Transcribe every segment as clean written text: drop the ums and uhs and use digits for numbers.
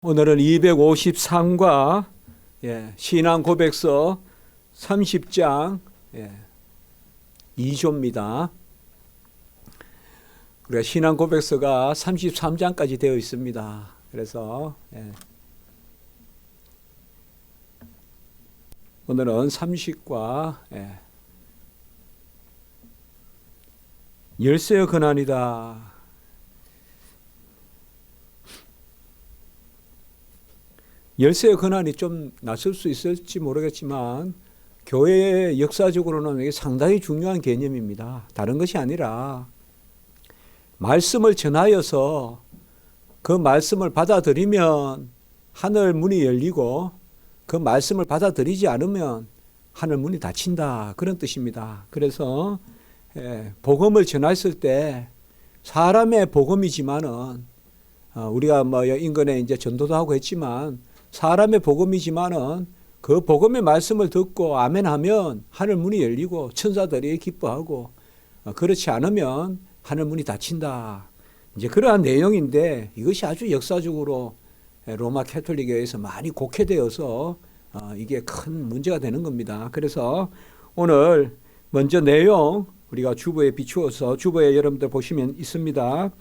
오늘은 253과 신앙 고백서 30장 2조입니다. 우리가 신앙 고백서가 33장까지 되어 있습니다. 그래서 오늘은 30과 열쇠의 권한이다. 열쇠의 권한이 좀 낯설 수 있을지 모르겠지만 교회의 역사적으로는 이게 상당히 중요한 개념입니다. 다른 것이 아니라 말씀을 전하여서 그 말씀을 받아들이면 하늘 문이 열리고 그 말씀을 받아들이지 않으면 하늘 문이 닫힌다. 그런 뜻입니다. 그래서 복음을 전했을 때 사람의 복음이지만은 우리가 인근에 이제 전도도 하고 했지만 사람의 복음이지만은 그 복음의 말씀을 듣고 아멘하면 하늘 문이 열리고 천사들이 기뻐하고 그렇지 않으면 하늘 문이 닫힌다. 이제 그러한 내용인데 이것이 아주 역사적으로 로마 캐톨릭교회에서 많이 곡해되어서 이게 큰 문제가 되는 겁니다. 그래서 오늘 먼저 내용 우리가 주보에 비추어서 주보에 여러분들 보시면 있습니다.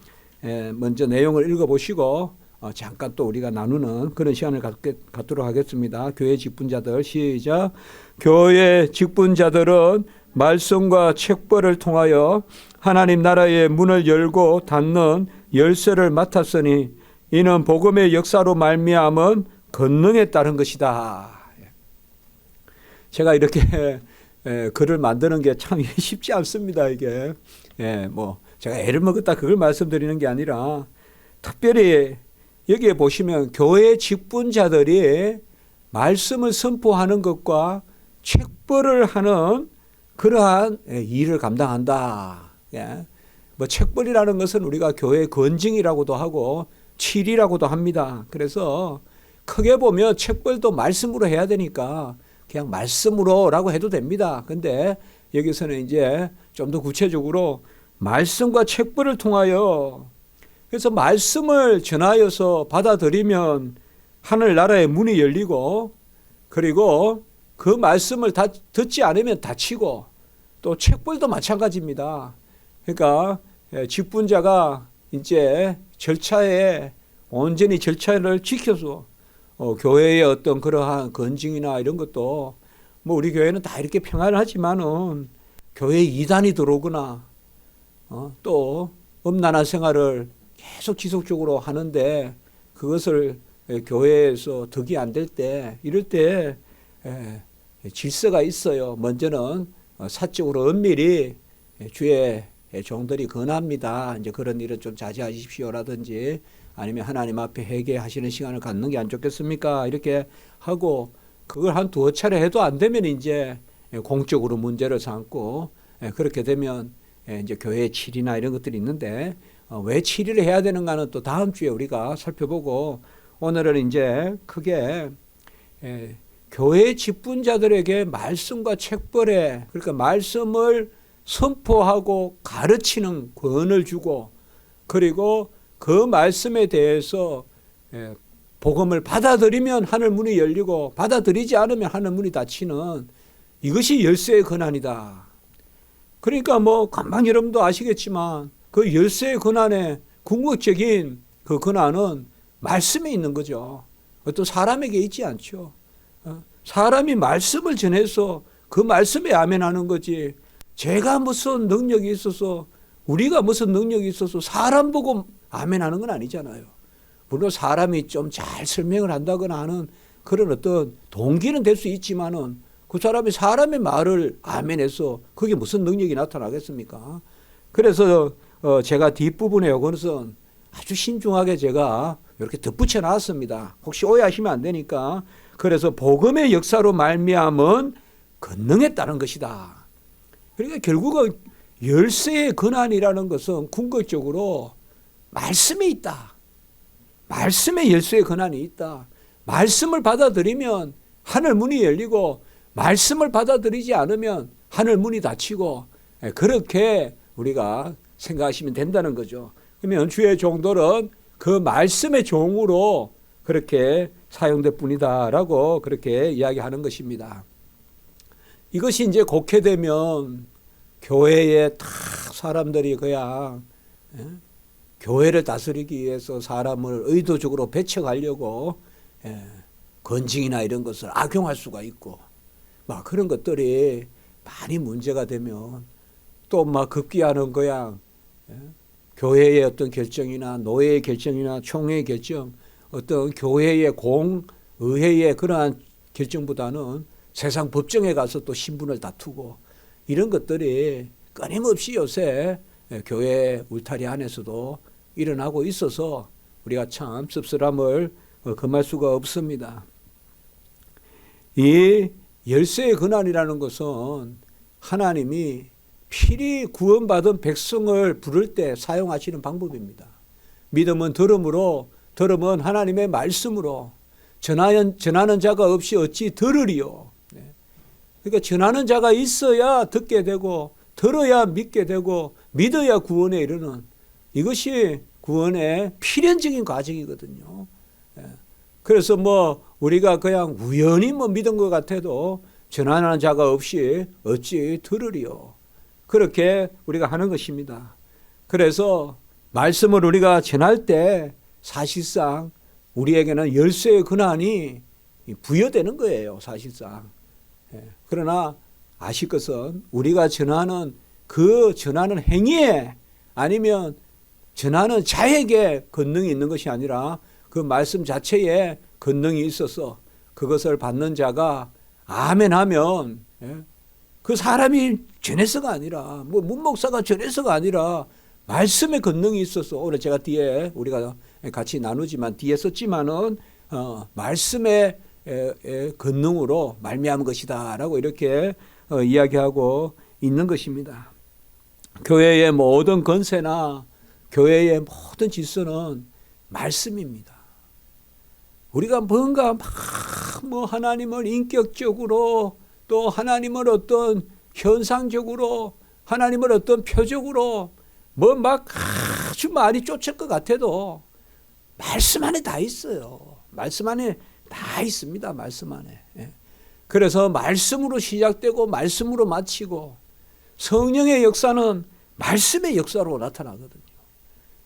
먼저 내용을 읽어보시고 잠깐 또 우리가 나누는 그런 시간을 갖도록 하겠습니다. 교회 직분자들 시작. 교회 직분자들은 말씀과 책벌을 통하여 하나님 나라의 문을 열고 닫는 열쇠를 맡았으니 이는 복음의 역사로 말미암은 권능에 따른 것이다. 제가 이렇게 글을 만드는 게 참 쉽지 않습니다. 이게 제가 애를 먹었다 그걸 말씀드리는 게 아니라 특별히 여기에 보시면 교회 직분자들이 말씀을 선포하는 것과 책벌을 하는 그러한 일을 감당한다. 책벌이라는 것은 우리가 교회 건증이라고도 하고 칠이라고도 합니다. 그래서 크게 보면 책벌도 말씀으로 해야 되니까 그냥 말씀으로라고 해도 됩니다. 근데 여기서는 이제 좀 더 구체적으로 말씀과 책벌을 통하여 그래서 말씀을 전하여서 받아들이면 하늘나라의 문이 열리고 그리고 그 말씀을 듣지 않으면 닫히고 또 책벌도 마찬가지입니다. 그러니까 직분자가 이제 절차에 온전히 절차를 지켜서 교회의 어떤 그러한 건증이나 이런 것도 우리 교회는 다 이렇게 평안하지만은 교회에 이단이 들어오거나 또 음란한 생활을 계속 지속적으로 하는데 그것을 교회에서 득이 안 될 때 이럴 때 질서가 있어요. 먼저는 사적으로 은밀히 주의 종들이 권합니다. 이제 그런 일은 좀 자제하십시오라든지 아니면 하나님 앞에 회개하시는 시간을 갖는 게 안 좋겠습니까? 이렇게 하고 그걸 한 두어 차례 해도 안 되면 이제 공적으로 문제를 삼고 그렇게 되면 이제 교회 칠이나 이런 것들이 있는데 왜 칠일을 해야 되는가는 또 다음 주에 우리가 살펴보고 오늘은 이제 크게 교회 직분자들에게 말씀과 책벌에 그러니까 말씀을 선포하고 가르치는 권을 주고 그리고 그 말씀에 대해서 복음을 받아들이면 하늘 문이 열리고 받아들이지 않으면 하늘 문이 닫히는 이것이 열쇠의 권한이다. 그러니까 금방 여러분도 아시겠지만 그 열쇠의 권한의 궁극적인 그 권한은 말씀에 있는 거죠. 어떤 사람에게 있지 않죠. 사람이 말씀을 전해서 그 말씀에 아멘하는 거지. 제가 무슨 능력이 있어서 우리가 무슨 능력이 있어서 사람 보고 아멘하는 건 아니잖아요. 물론 사람이 좀 잘 설명을 한다거나 하는 그런 어떤 동기는 될 수 있지만은 그 사람이 사람의 말을 아멘해서 그게 무슨 능력이 나타나겠습니까? 그래서 제가 뒷부분에 이것은 아주 신중하게 제가 이렇게 덧붙여 놨습니다. 혹시 오해하시면 안 되니까. 그래서 복음의 역사로 말미암은 권능에 따른 것이다. 그러니까 결국은 열쇠의 권한이라는 것은 궁극적으로 말씀에 있다. 말씀에 열쇠의 권한이 있다. 말씀을 받아들이면 하늘 문이 열리고 말씀을 받아들이지 않으면 하늘 문이 닫히고 그렇게 우리가 생각하시면 된다는 거죠. 그러면 주의 종들은 그 말씀의 종으로 그렇게 사용될 뿐이다라고 그렇게 이야기하는 것입니다. 이것이 이제 곡해되면 교회에 다 사람들이 그냥 교회를 다스리기 위해서 사람을 의도적으로 배척하려고 건징이나 이런 것을 악용할 수가 있고 막 그런 것들이 많이 문제가 되면 또 막 급기야는 그냥 교회의 어떤 결정이나 노예의 결정이나 총회의 결정, 어떤 교회의 공의회의 그러한 결정보다는 세상 법정에 가서 또 신분을 다투고 이런 것들이 끊임없이 요새 교회 울타리 안에서도 일어나고 있어서 우리가 참 씁쓸함을 금할 수가 없습니다. 이 열쇠의 근환이라는 것은 하나님이 필히 구원받은 백성을 부를 때 사용하시는 방법입니다. 믿음은 들음으로, 들음은 하나님의 말씀으로, 전하는 자가 없이 어찌 들으리요. 그러니까 전하는 자가 있어야 듣게 되고 들어야 믿게 되고 믿어야 구원에 이르는 이것이 구원의 필연적인 과정이거든요. 그래서 뭐 우리가 그냥 우연히 뭐 믿은 것 같아도 전하는 자가 없이 어찌 들으리요. 그렇게 우리가 하는 것입니다. 그래서 말씀을 우리가 전할 때 사실상 우리에게는 열쇠의 권한이 부여되는 거예요. 사실상. 그러나 아실 것은 우리가 전하는 그 전하는 행위에 아니면 전하는 자에게 권능이 있는 것이 아니라 그 말씀 자체에 권능이 있어서 그것을 받는 자가 아멘 하면 그 사람이 전해서가 아니라 뭐 문목사가 전해서가 아니라 말씀의 권능이 있어서 오늘 제가 뒤에 우리가 같이 나누지만 뒤에 썼지만은 말씀의 권능으로 말미암은 것이다라고 이렇게 이야기하고 있는 것입니다. 교회의 모든 권세나 교회의 모든 질서는 말씀입니다. 우리가 뭔가 막 뭐 하나님을 인격적으로 또 하나님을 어떤 현상적으로 하나님을 어떤 표적으로 뭐 막 아주 많이 쫓을 것 같아도 말씀 안에 다 있어요. 말씀 안에 다 있습니다. 말씀 안에. 그래서 말씀으로 시작되고 말씀으로 마치고 성령의 역사는 말씀의 역사로 나타나거든요.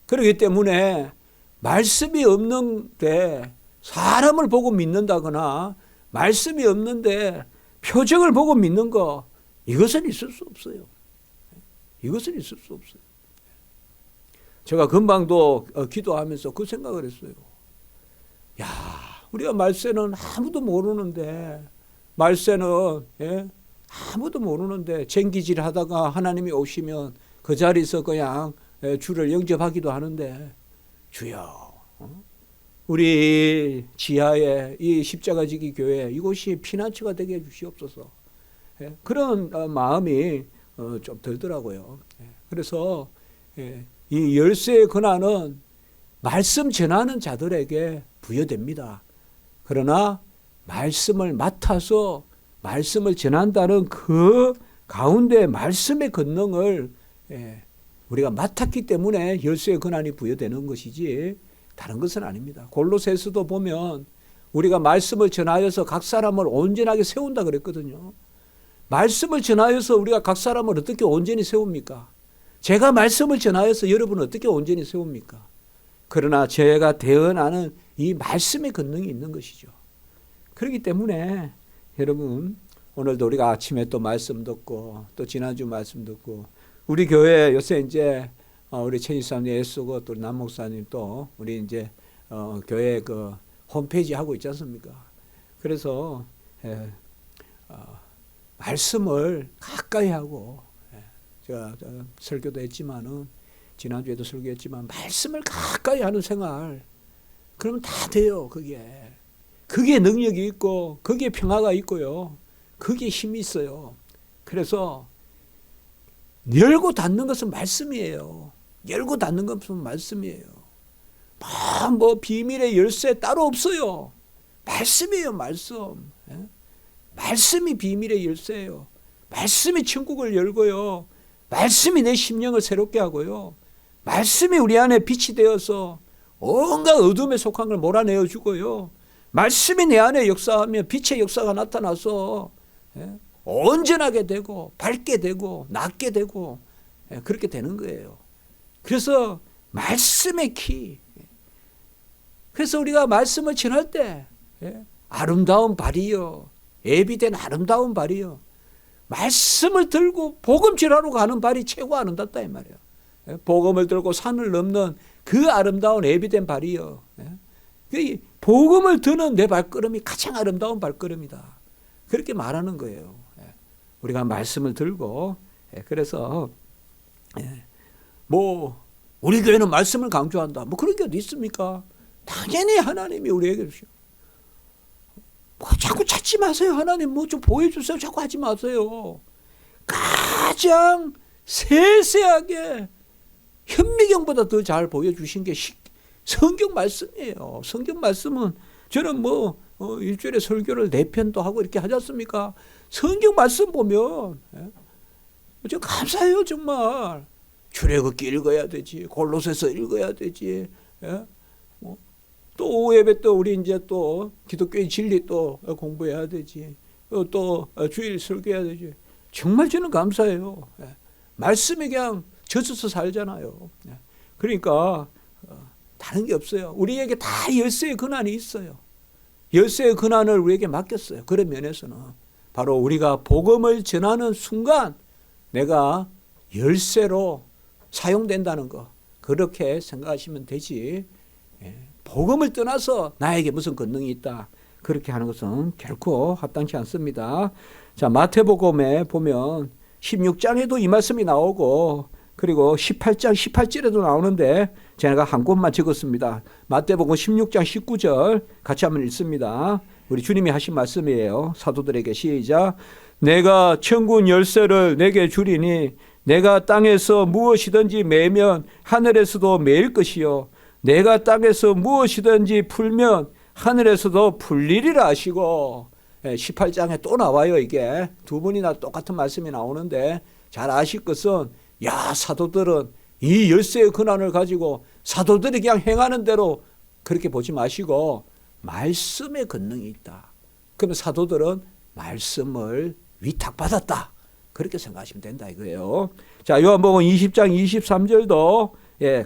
그렇기 때문에 말씀이 없는데 사람을 보고 믿는다거나 말씀이 없는데 표적을 보고 믿는 거 이것은 있을 수 없어요. 이것은 있을 수 없어요. 제가 금방도 기도하면서 그 생각을 했어요. 야, 우리가 말세는 아무도 모르는데 말세는 아무도 모르는데 쟁기질 하다가 하나님이 오시면 그 자리에서 그냥 주를 영접하기도 하는데 주여 우리 지하에 이 십자가지기 교회 이곳이 피난처가 되게 해주시옵소서. 그런 마음이 좀 들더라고요. 그래서 이 열쇠의 권한은 말씀 전하는 자들에게 부여됩니다. 그러나 말씀을 맡아서 말씀을 전한다는 그 가운데 말씀의 권능을 우리가 맡았기 때문에 열쇠의 권한이 부여되는 것이지 다른 것은 아닙니다. 골로새서도 보면 우리가 말씀을 전하여서 각 사람을 온전하게 세운다 그랬거든요. 말씀을 전하여서 우리가 각 사람을 어떻게 온전히 세웁니까? 제가 말씀을 전하여서 여러분을 어떻게 온전히 세웁니까? 그러나 제가 대언하는 이 말씀의 권능이 있는 것이죠. 그렇기 때문에 여러분 오늘도 우리가 아침에 또 말씀 듣고 또 지난주 말씀 듣고 우리 교회 요새 이제 우리 최지사님 애쓰고 또 남 목사님 또 우리 이제 교회 그 홈페이지 하고 있지 않습니까? 그래서 말씀을 가까이 하고 제가 설교도 했지만은 지난주에도 설교했지만 말씀을 가까이 하는 생활 그러면 다 돼요. 그게 능력이 있고 거기에 평화가 있고요. 거기에 힘이 있어요. 그래서 열고 닫는 것은 말씀이에요. 열고 닫는 것은 말씀이에요. 뭐 비밀의 열쇠 따로 없어요. 말씀이에요. 말씀. 말씀이 비밀의 열쇠예요. 말씀이 천국을 열고요. 말씀이 내 심령을 새롭게 하고요. 말씀이 우리 안에 빛이 되어서 온갖 어둠에 속한 걸 몰아내어 주고요. 말씀이 내 안에 역사하며 빛의 역사가 나타나서 온전하게 되고 밝게 되고 낫게 되고 그렇게 되는 거예요. 그래서 말씀의 키. 그래서 우리가 말씀을 전할 때 아름다운 발이요. 예비된 아름다운 발이요. 말씀을 들고 복음 전하러 가는 발이 최고 아름답다 이 말이에요. 복음을 들고 산을 넘는 그 아름다운 예비된 발이요. 그 복음을 드는 내 발걸음이 가장 아름다운 발걸음이다. 그렇게 말하는 거예요. 우리가 말씀을 들고 그래서 뭐 우리 교회는 말씀을 강조한다. 뭐 그런 게 어디 있습니까? 당연히 하나님이 우리에게 주시오. 뭐 자꾸 찾지 마세요. 하나님 뭐 좀 보여주세요. 자꾸 하지 마세요. 가장 세세하게 현미경보다 더 잘 보여주신 게 성경 말씀이에요. 성경 말씀은 저는 뭐 일주일에 설교를 4편도 하고 이렇게 하지 않습니까? 성경 말씀 보면 저 감사해요 정말. 출애굽기 읽어야 되지. 골로새서 읽어야 되지. 또 예배 또 우리 이제 또 기독교의 진리 또 공부해야 되지. 또 주일 설교해야 되지. 정말 저는 감사해요. 말씀에 그냥 젖어서 살잖아요. 그러니까 다른 게 없어요. 우리에게 다 열쇠의 권한이 있어요. 열쇠의 권한을 우리에게 맡겼어요. 그런 면에서는 바로 우리가 복음을 전하는 순간 내가 열쇠로 사용된다는 거 그렇게 생각하시면 되지. 복음을 떠나서 나에게 무슨 권능이 있다. 그렇게 하는 것은 결코 합당치 않습니다. 자, 마태복음에 보면 16장에도 이 말씀이 나오고 그리고 18장 18절에도 나오는데 제가 한 곳만 적었습니다. 마태복음 16장 19절 같이 한번 읽습니다. 우리 주님이 하신 말씀이에요. 사도들에게 시작. 내가 천군 열쇠를 내게 주리니 내가 땅에서 무엇이든지 매면 하늘에서도 매일 것이요 내가 땅에서 무엇이든지 풀면 하늘에서도 풀리리라 하시고 18장에 또 나와요. 이게 두 번이나 똑같은 말씀이 나오는데 잘 아실 것은 야 사도들은 이 열쇠의 권한을 가지고 사도들이 그냥 행하는 대로 그렇게 보지 마시고 말씀의 권능이 있다. 그러면 사도들은 말씀을 위탁받았다. 그렇게 생각하시면 된다 이거예요. 자, 요한복음 20장 23절도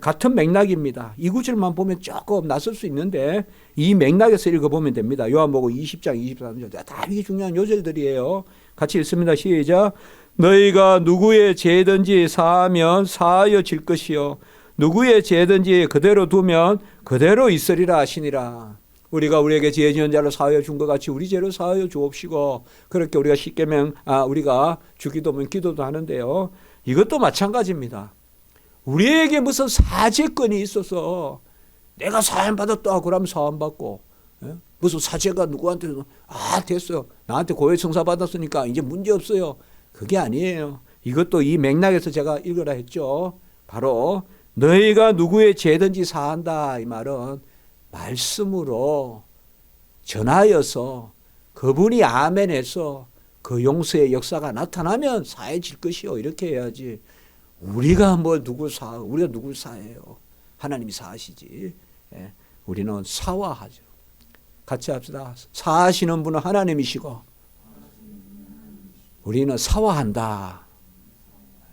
같은 맥락입니다. 이 구절만 보면 조금 낯설 수 있는데 이 맥락에서 읽어보면 됩니다. 요한복음 20장 23절 다 이게 중요한 요절들이에요. 같이 읽습니다. 시작. 너희가 누구의 죄든지 사하면 사하여 질 것이요 누구의 죄든지 그대로 두면 그대로 있으리라 하시니라. 우리가 우리에게 죄 지은 자를 사하여 준 것 같이 우리 죄를 사하여 주옵시고 그렇게 우리가 십계명 우리가 주기도면 기도도 하는데요. 이것도 마찬가지입니다. 우리에게 무슨 사죄권이 있어서 내가 사함 받았다 그러면 사함 받고 무슨 사죄가 누구한테 됐어요. 나한테 고해성사 받았으니까 이제 문제 없어요. 그게 아니에요. 이것도 이 맥락에서 제가 읽으라 했죠. 바로 너희가 누구의 죄든지 사한다 이 말은 말씀으로 전하여서 그분이 아멘해서 그 용서의 역사가 나타나면 사해질 것이요 이렇게 해야지. 우리가 뭐 누굴 우리가 누굴 사해요. 하나님이 사하시지. 우리는 사화하죠. 같이 합시다. 사하시는 분은 하나님이시고 우리는 사화한다.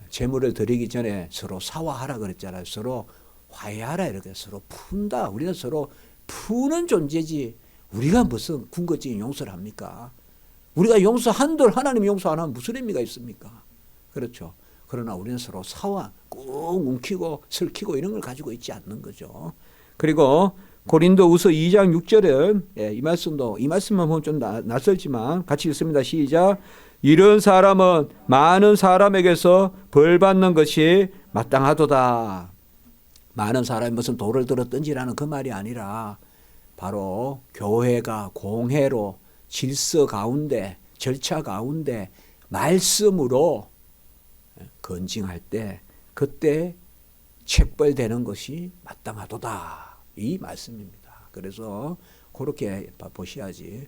재물을 드리기 전에 서로 사화하라 그랬잖아요. 서로 화해하라 이렇게 서로 푼다. 우리는 서로 푸는 존재지. 우리가 무슨 궁극적인 용서를 합니까? 우리가 용서한들 하나님이 용서 안 하면 무슨 의미가 있습니까? 그렇죠. 그러나 우리는 서로 사화, 꾹 움키고 설키고 이런 걸 가지고 있지 않는 거죠. 그리고 고린도후서 2장 6절은 이 말씀만 보면 좀 낯설지만 같이 읽습니다. 시작. 이런 사람은 많은 사람에게서 벌 받는 것이 마땅하도다. 많은 사람이 무슨 돌을 들어 던지라는 그 말이 아니라 바로 교회가 공회로 질서 가운데 절차 가운데 말씀으로 건징할 때 그때 책벌되는 것이 마땅하도다. 이 말씀입니다. 그래서 그렇게 보셔야지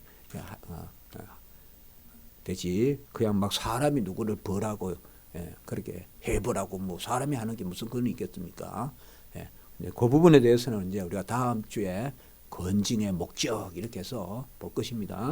되지. 그냥 막 사람이 누구를 벌하고 그렇게 해보라고 뭐 사람이 하는 게 무슨 근이 있겠습니까? 이제 그 부분에 대해서는 이제 우리가 다음 주에 건징의 목적 이렇게 해서 볼 것입니다.